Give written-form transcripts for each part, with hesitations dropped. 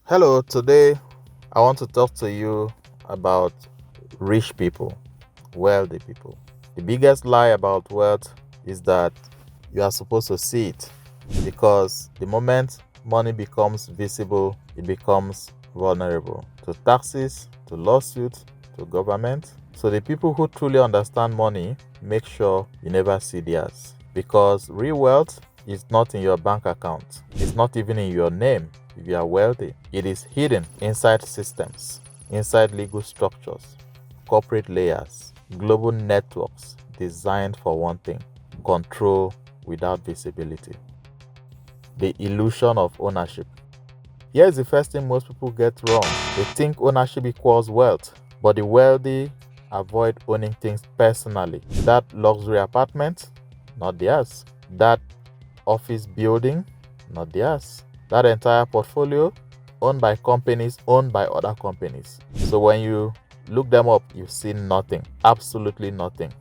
Hello, today I want to talk to you about rich people, wealthy people. The biggest lie about wealth is that you are supposed to see it because the moment money becomes visible, it becomes vulnerable to taxes, to lawsuits, to government. So the people who truly understand money make sure you never see theirs because real wealth is not in your bank account. It's not even in your name if you are wealthy. It is hidden inside systems, inside legal structures, corporate layers, global networks designed for one thing: control without visibility. The illusion of ownership. Here's the first thing most people get wrong: they think ownership equals wealth, but the wealthy avoid owning things personally. That luxury apartment, not theirs. That office building, not theirs. That entire portfolio, owned by companies, owned by other companies. So when you look them up, you see nothing, absolutely nothing,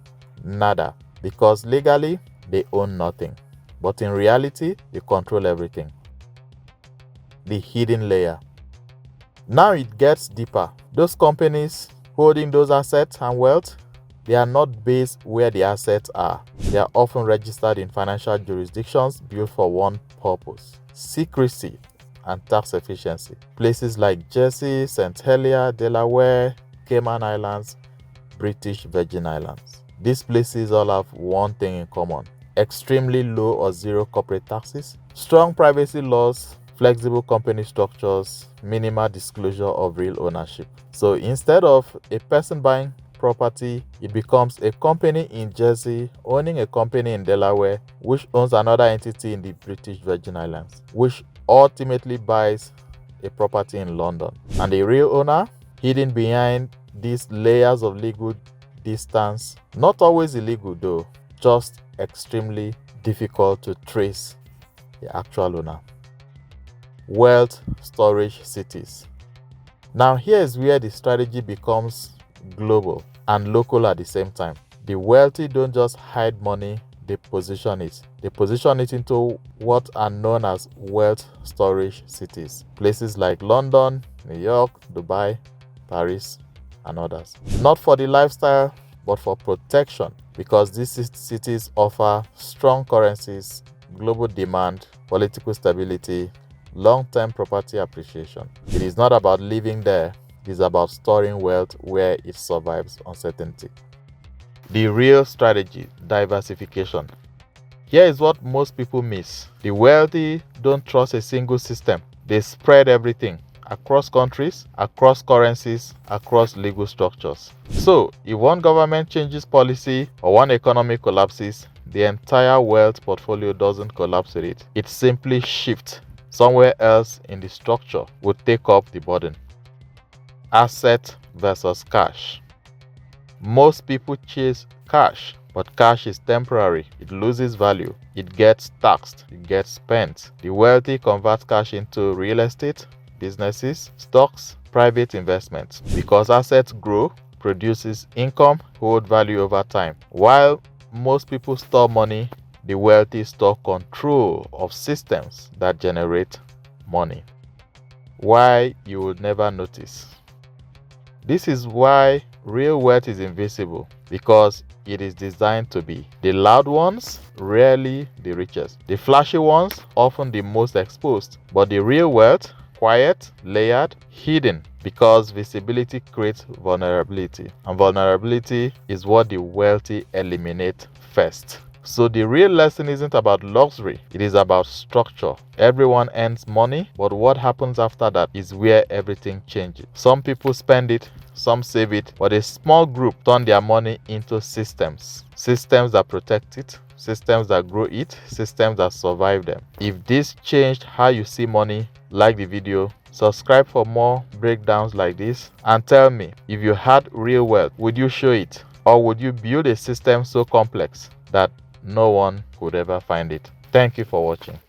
nada, because legally they own nothing, but in reality they control everything. The hidden layer. Now it gets deeper. Those companies holding those assets and wealth, they are not based where the assets are. They are often registered in financial jurisdictions built for one purpose: secrecy and tax efficiency. Places like Jersey, St. Helier, Delaware, Cayman Islands, British Virgin Islands. These places all have one thing in common: extremely low or zero corporate taxes, strong privacy laws, flexible company structures, minimal disclosure of real ownership. So instead of a person buying property, it becomes a company in Jersey owning a company in Delaware, which owns another entity in the British Virgin Islands, which ultimately buys a property in London. And the real owner, hidden behind these layers of legal distance, not always illegal though, just extremely difficult to trace the actual owner. Wealth storage cities. Now here is where the strategy becomes global and local at the same time. The wealthy don't just hide money, they position it. They position it into what are known as wealth storage cities. Places like London, New York, Dubai, Paris, and others. Not for the lifestyle, but for protection, because these cities offer strong currencies, global demand, political stability, long-term property appreciation. It is not about living there, it is about storing wealth where it survives uncertainty. The real strategy: diversification. Here is what most people miss. The wealthy don't trust a single system. They spread everything across countries, across currencies, across legal structures. So, if one government changes policy or one economy collapses, the entire wealth portfolio doesn't collapse with it. It simply shifts. Somewhere else in the structure would take up the burden. Asset versus cash. Most people chase cash, but cash is temporary. It loses value. It gets taxed. It gets spent. The wealthy convert cash into real estate, businesses, stocks, private investments. Because assets grow, produces income, hold value over time. While most people store money, the wealthy store control of systems that generate money. Why you would never notice. This is why real wealth is invisible, because it is designed to be. The loud ones, rarely the richest. The flashy ones, often the most exposed. But the real wealth, quiet, layered, hidden, because visibility creates vulnerability. And vulnerability is what the wealthy eliminate first. So the real lesson isn't about luxury, it is about structure. Everyone earns money, but what happens after that is where everything changes. Some people spend it, some save it, but a small group turn their money into systems. Systems that protect it, systems that grow it, systems that survive them. If this changed how you see money, like the video, subscribe for more breakdowns like this, and tell me, if you had real wealth, would you show it? Or would you build a system so complex that no one could ever find it? Thank you for watching.